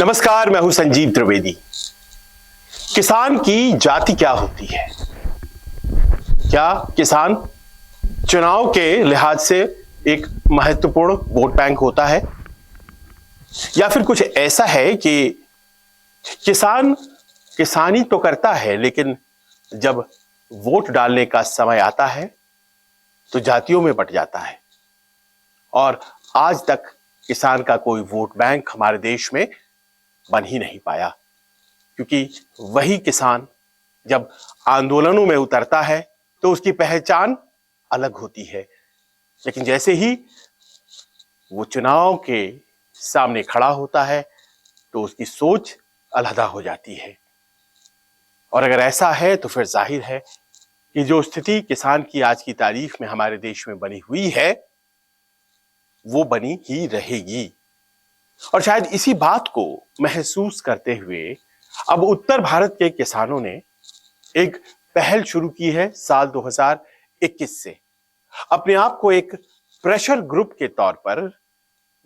नमस्कार, मैं हूं संजीव त्रिवेदी। किसान की जाति क्या होती है? क्या किसान चुनाव के लिहाज से एक महत्वपूर्ण वोट बैंक होता है, या फिर कुछ ऐसा है कि किसान किसानी तो करता है, लेकिन जब वोट डालने का समय आता है तो जातियों में बंट जाता है और आज तक किसान का कोई वोट बैंक हमारे देश में बन ही नहीं पाया, क्योंकि वही किसान जब आंदोलनों में उतरता है तो उसकी पहचान अलग होती है, लेकिन जैसे ही वो चुनाव के सामने खड़ा होता है तो उसकी सोच अलहदा हो जाती है। और अगर ऐसा है तो फिर जाहिर है कि जो स्थिति किसान की आज की तारीख में हमारे देश में बनी हुई है वो बनी ही रहेगी। और शायद इसी बात को महसूस करते हुए अब उत्तर भारत के किसानों ने एक पहल शुरू की है साल 2021 से अपने आप को एक प्रेशर ग्रुप के तौर पर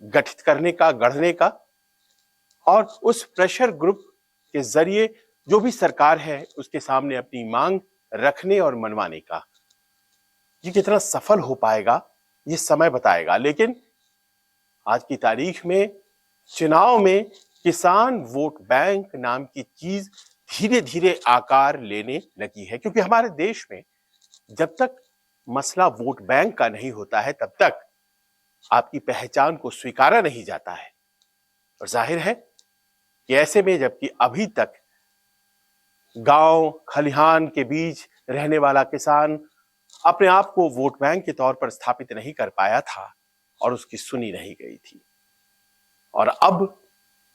गठित करने का, गढ़ने का, और उस प्रेशर ग्रुप के जरिए जो भी सरकार है उसके सामने अपनी मांग रखने और मनवाने का। ये कितना सफल हो पाएगा ये समय बताएगा, लेकिन आज की तारीख में चुनाव में किसान वोट बैंक नाम की चीज धीरे धीरे आकार लेने लगी है, क्योंकि हमारे देश में जब तक मसला वोट बैंक का नहीं होता है तब तक आपकी पहचान को स्वीकारा नहीं जाता है। और जाहिर है कि ऐसे में जबकि अभी तक गांव खलिहान के बीच रहने वाला किसान अपने आप को वोट बैंक के तौर पर स्थापित नहीं कर पाया था और उसकी सुनी नहीं गई थी, और अब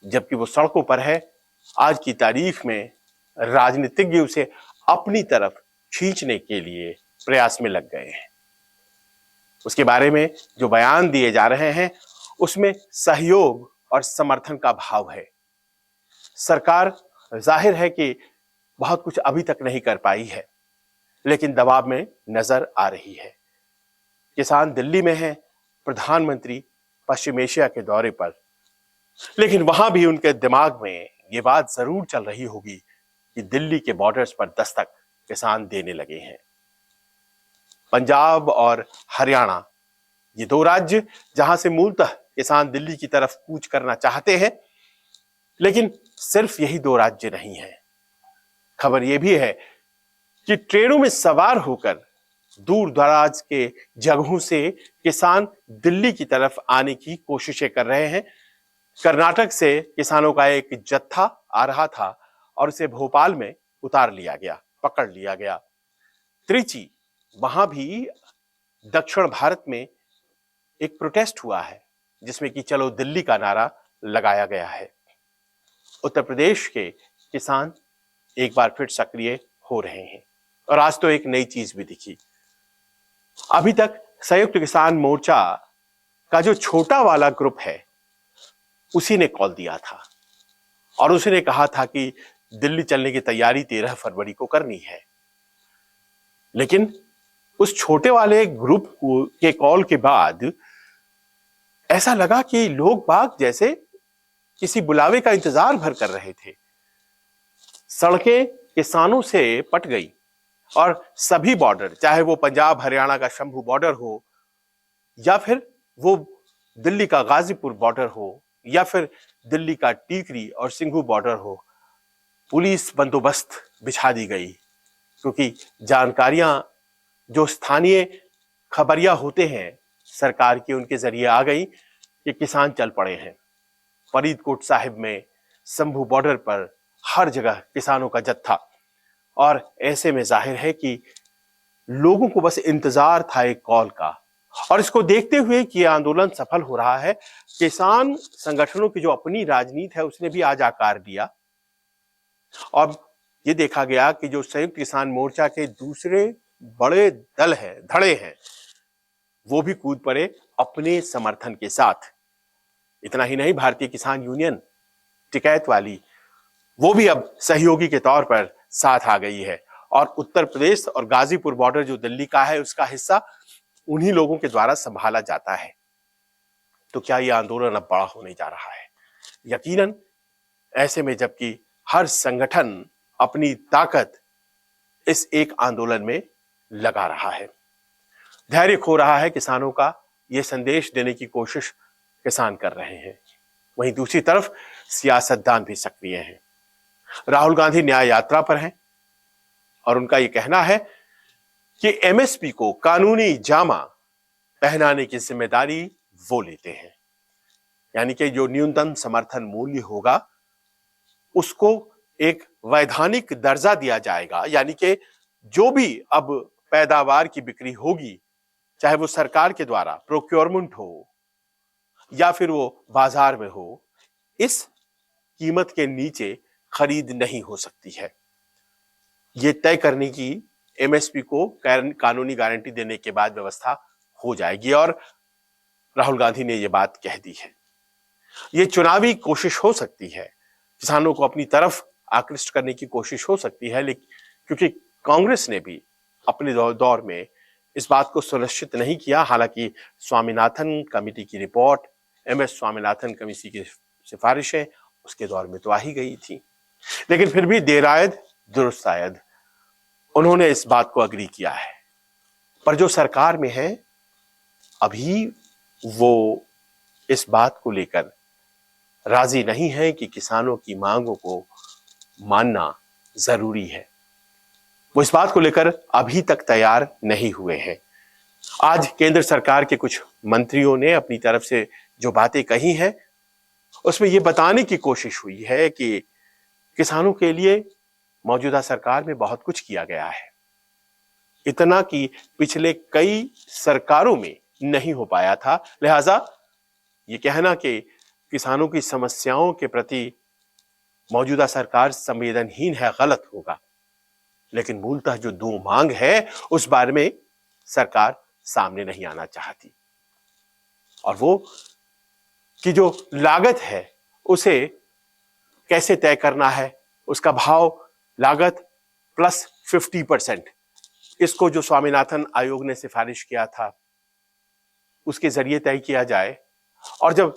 जबकि वो सड़कों पर है, आज की तारीख में राजनीतिज्ञ उसे अपनी तरफ खींचने के लिए प्रयास में लग गए हैं। उसके बारे में जो बयान दिए जा रहे हैं उसमें सहयोग और समर्थन का भाव है। सरकार जाहिर है कि बहुत कुछ अभी तक नहीं कर पाई है, लेकिन दबाव में नजर आ रही है। किसान दिल्ली में है, प्रधानमंत्री पश्चिम एशिया के दौरे पर, लेकिन वहां भी उनके दिमाग में ये बात जरूर चल रही होगी कि दिल्ली के बॉर्डर्स पर दस्तक किसान देने लगे हैं। पंजाब और हरियाणा, ये दो राज्य जहां से मूलतः किसान दिल्ली की तरफ कूच करना चाहते हैं, लेकिन सिर्फ यही दो राज्य नहीं है। खबर यह भी है कि ट्रेनों में सवार होकर दूर दराज के जगहों से किसान दिल्ली की तरफ आने की कोशिशें कर रहे हैं। कर्नाटक से किसानों का एक जत्था आ रहा था और उसे भोपाल में उतार लिया गया, पकड़ लिया गया। त्रिची, वहां भी दक्षिण भारत में एक प्रोटेस्ट हुआ है जिसमें कि चलो दिल्ली का नारा लगाया गया है। उत्तर प्रदेश के किसान एक बार फिर सक्रिय हो रहे हैं और आज तो एक नई चीज भी दिखी। अभी तक संयुक्त किसान मोर्चा का जो छोटा वाला ग्रुप है उसी ने कॉल दिया था और उसी ने कहा था कि दिल्ली चलने की तैयारी 13 फरवरी को करनी है, लेकिन उस छोटे वाले ग्रुप के कॉल के बाद ऐसा लगा कि लोग बाग जैसे किसी बुलावे का इंतजार भर कर रहे थे। सड़कें किसानों से पट गई और सभी बॉर्डर, चाहे वो पंजाब हरियाणा का शंभू बॉर्डर हो या फिर वो दिल्ली का गाजीपुर बॉर्डर हो या फिर दिल्ली का टीकरी और सिंघू बॉर्डर हो, पुलिस बंदोबस्त बिछा दी गई, क्योंकि जानकारियां जो स्थानीय खबरिया होते हैं सरकार की, उनके जरिए आ गई कि किसान चल पड़े हैं। फरीदकोट साहिब में, शंभू बॉर्डर पर हर जगह किसानों का जत्था, और ऐसे में जाहिर है कि लोगों को बस इंतजार था एक कॉल का। और इसको देखते हुए कि आंदोलन सफल हो रहा है, किसान संगठनों की जो अपनी राजनीति है उसने भी आज आकार दिया और ये देखा गया कि जो संयुक्त किसान मोर्चा के दूसरे बड़े दल हैं, धड़े हैं, वो भी कूद पड़े अपने समर्थन के साथ। इतना ही नहीं, भारतीय किसान यूनियन टिकैत वाली, वो भी अब सहयोगी के तौर पर साथ आ गई है और उत्तर प्रदेश और गाजीपुर बॉर्डर जो दिल्ली का है उसका हिस्सा उन्हीं लोगों के द्वारा संभाला जाता है। तो क्या यह आंदोलन अब बड़ा होने जा रहा है? यकीनन ऐसे में जबकि हर संगठन अपनी ताकत इस एक आंदोलन में लगा रहा है, धैर्य खो रहा है किसानों का, यह संदेश देने की कोशिश किसान कर रहे हैं। वहीं दूसरी तरफ सियासतदान भी सक्रिय हैं। राहुल गांधी न्याय यात्रा पर हैं और उनका यह कहना है कि एमएसपी को कानूनी जामा पहनाने की जिम्मेदारी वो लेते हैं, यानी कि जो न्यूनतम समर्थन मूल्य होगा उसको एक वैधानिक दर्जा दिया जाएगा, यानी कि जो भी अब पैदावार की बिक्री होगी, चाहे वो सरकार के द्वारा प्रोक्योरमेंट हो या फिर वो बाजार में हो, इस कीमत के नीचे खरीद नहीं हो सकती है। ये तय करने की एमएसपी को कानूनी गारंटी देने के बाद व्यवस्था हो जाएगी और राहुल गांधी ने यह बात कह दी है। यह चुनावी कोशिश हो सकती है, किसानों को अपनी तरफ आकृष्ट करने की कोशिश हो सकती है, लेकिन क्योंकि कांग्रेस ने भी अपने दौर में इस बात को सुनिश्चित नहीं किया। हालांकि स्वामीनाथन कमेटी की रिपोर्ट, एमएस स्वामीनाथन कमेटी की सिफारिशें उसके दौर में तो आ ही गई थी, लेकिन फिर भी देर आयद दुरुस्त आयद उन्होंने इस बात को अग्री किया है। पर जो सरकार में है अभी वो इस बात को लेकर राजी नहीं है कि किसानों की मांगों को मानना जरूरी है। वो इस बात को लेकर अभी तक तैयार नहीं हुए हैं। आज केंद्र सरकार के कुछ मंत्रियों ने अपनी तरफ से जो बातें कही हैं उसमें यह बताने की कोशिश हुई है कि किसानों के लिए मौजूदा सरकार में बहुत कुछ किया गया है, इतना कि पिछले कई सरकारों में नहीं हो पाया था। लिहाजा ये कहना कि किसानों की समस्याओं के प्रति मौजूदा सरकार संवेदनहीन है गलत होगा। लेकिन मूलतः जो दो मांग है उस बारे में सरकार सामने नहीं आना चाहती, और वो कि जो लागत है उसे कैसे तय करना है, उसका भाव लागत प्लस 50%, इसको जो स्वामीनाथन आयोग ने सिफारिश किया था उसके जरिए तय किया जाए। और जब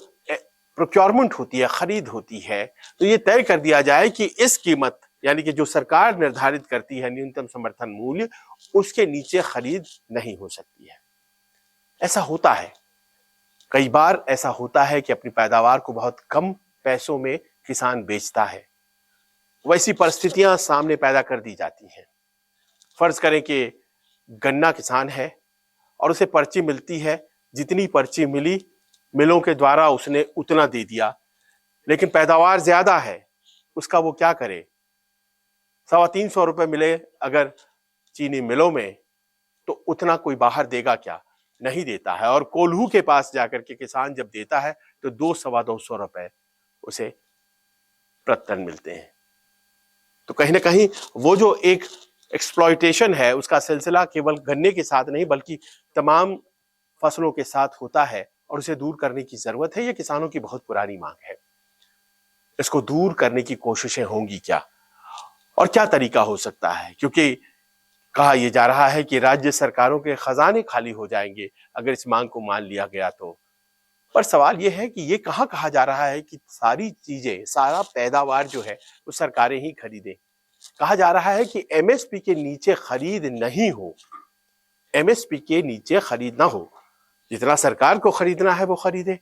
प्रोक्योरमेंट होती है, खरीद होती है, तो ये तय कर दिया जाए कि इस कीमत यानी कि जो सरकार निर्धारित करती है न्यूनतम समर्थन मूल्य, उसके नीचे खरीद नहीं हो सकती है। ऐसा होता है, कई बार ऐसा होता है कि अपनी पैदावार को बहुत कम पैसों में किसान बेचता है। वैसी परिस्थितियां सामने पैदा कर दी जाती हैं। फर्ज करें कि गन्ना किसान है और उसे पर्ची मिलती है, जितनी पर्ची मिली मिलों के द्वारा उसने उतना दे दिया, लेकिन पैदावार ज्यादा है, उसका वो क्या करे। 350 रुपए मिले अगर चीनी मिलों में, तो उतना कोई बाहर देगा क्या, नहीं देता है। और कोल्हू के पास जाकर के किसान जब देता है तो 200-225 रुपए उसे प्रत्यन मिलते हैं। तो कहीं ना कहीं वो जो एक एक्सप्लॉयटेशन है उसका सिलसिला केवल गन्ने के साथ नहीं बल्कि तमाम फसलों के साथ होता है, और उसे दूर करने की जरूरत है। ये किसानों की बहुत पुरानी मांग है। इसको दूर करने की कोशिशें होंगी क्या, और क्या तरीका हो सकता है, क्योंकि कहा यह जा रहा है कि राज्य सरकारों के खजाने खाली हो जाएंगे अगर इस मांग को मान लिया गया तो। पर सवाल यह है कि ये कहा जा रहा है कि सारी चीजें, सारा पैदावार जो है वो सरकारें ही खरीदें। कहा जा रहा है कि एमएसपी के नीचे खरीद नहीं हो, एमएसपी के नीचे खरीद ना हो, जितना सरकार को खरीदना है वो खरीदे,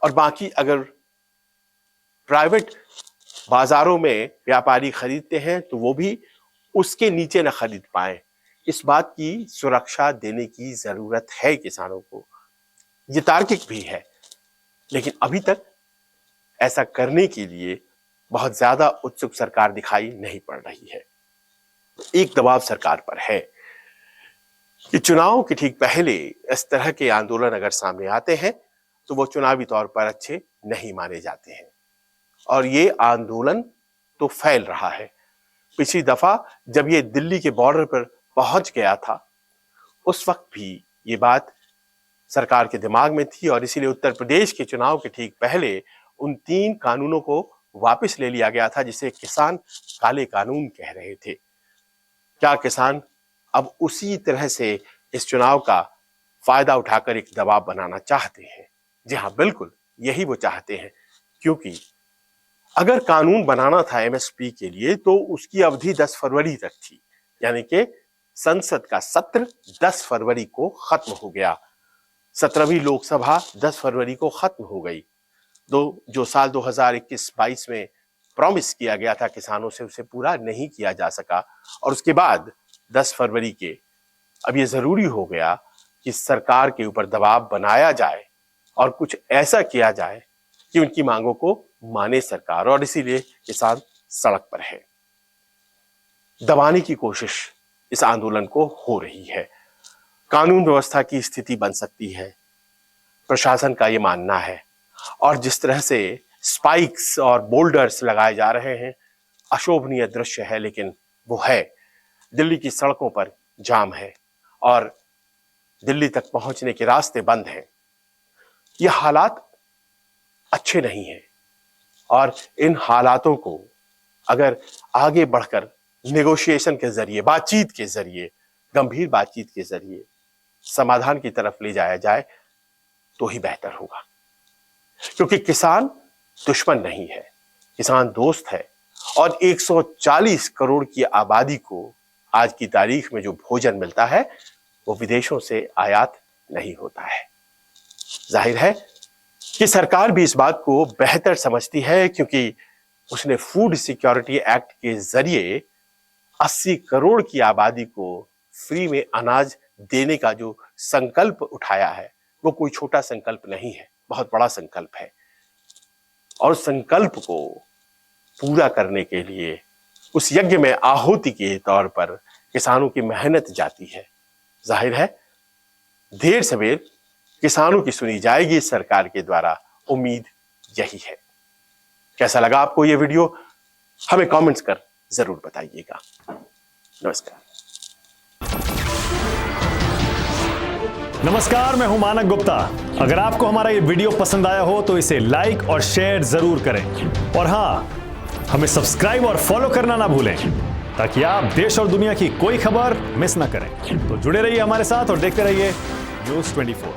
और बाकी अगर प्राइवेट बाजारों में व्यापारी खरीदते हैं तो वो भी उसके नीचे न खरीद पाए। इस बात की सुरक्षा देने की जरूरत है किसानों को, ये तार्किक भी है, लेकिन अभी तक ऐसा करने के लिए बहुत ज्यादा उत्सुक सरकार दिखाई नहीं पड़ रही है। एक दबाव सरकार पर है कि चुनाव के ठीक पहले इस तरह के आंदोलन अगर सामने आते हैं तो वो चुनावी तौर पर अच्छे नहीं माने जाते हैं, और ये आंदोलन तो फैल रहा है। पिछली दफा जब ये दिल्ली के बॉर्डर पर पहुंच गया था उस वक्त भी ये बात सरकार के दिमाग में थी, और इसीलिए उत्तर प्रदेश के चुनाव के ठीक पहले उन 3 कानूनों को वापस ले लिया गया था जिसे किसान काले कानून कह रहे थे। क्या किसान अब उसी तरह से इस चुनाव का फायदा उठाकर एक दबाव बनाना चाहते हैं? जी हाँ, बिल्कुल यही वो चाहते हैं, क्योंकि अगर कानून बनाना था एमएसपी के लिए तो उसकी अवधि 10 फरवरी तक थी, यानी कि संसद का सत्र 10 फरवरी को खत्म हो गया। 17वीं लोकसभा 10 फरवरी को खत्म हो गई। जो साल 2021-22 में प्रॉमिस किया गया था किसानों से, उसे पूरा नहीं किया जा सका। और उसके बाद 10 फरवरी के अब ये जरूरी हो गया कि सरकार के ऊपर दबाव बनाया जाए और कुछ ऐसा किया जाए कि उनकी मांगों को माने सरकार, और इसीलिए किसान सड़क पर है। दबाने की कोशिश इस आंदोलन को हो रही है। कानून व्यवस्था की स्थिति बन सकती है, प्रशासन का ये मानना है। और जिस तरह से स्पाइक्स और बोल्डर्स लगाए जा रहे हैं, अशोभनीय दृश्य है, लेकिन वो है। दिल्ली की सड़कों पर जाम है और दिल्ली तक पहुंचने के रास्ते बंद हैं। ये हालात अच्छे नहीं हैं और इन हालातों को अगर आगे बढ़कर नेगोशिएशन के जरिए, बातचीत के जरिए, गंभीर बातचीत के जरिए समाधान की तरफ ले जाया जाए तो ही बेहतर होगा। क्योंकि किसान दुश्मन नहीं है, किसान दोस्त है। और 140 करोड़ की आबादी को आज की तारीख में जो भोजन मिलता है वो विदेशों से आयात नहीं होता है। जाहिर है कि सरकार भी इस बात को बेहतर समझती है, क्योंकि उसने फूड सिक्योरिटी एक्ट के जरिए 80 करोड़ की आबादी को फ्री में अनाज देने का जो संकल्प उठाया है वो कोई छोटा संकल्प नहीं है, बहुत बड़ा संकल्प है। और संकल्प को पूरा करने के लिए उस यज्ञ में आहुति के तौर पर किसानों की मेहनत जाती है। जाहिर है देर सवेर किसानों की सुनी जाएगी सरकार के द्वारा, उम्मीद यही है। कैसा लगा आपको ये वीडियो, हमें कमेंट्स कर जरूर बताइएगा। नमस्कार, मैं हूं मानक गुप्ता। अगर आपको हमारा ये वीडियो पसंद आया हो तो इसे लाइक और शेयर जरूर करें, और हाँ, हमें सब्सक्राइब और फॉलो करना ना भूलें ताकि आप देश और दुनिया की कोई खबर मिस ना करें। तो जुड़े रहिए हमारे साथ और देखते रहिए न्यूज़ 24।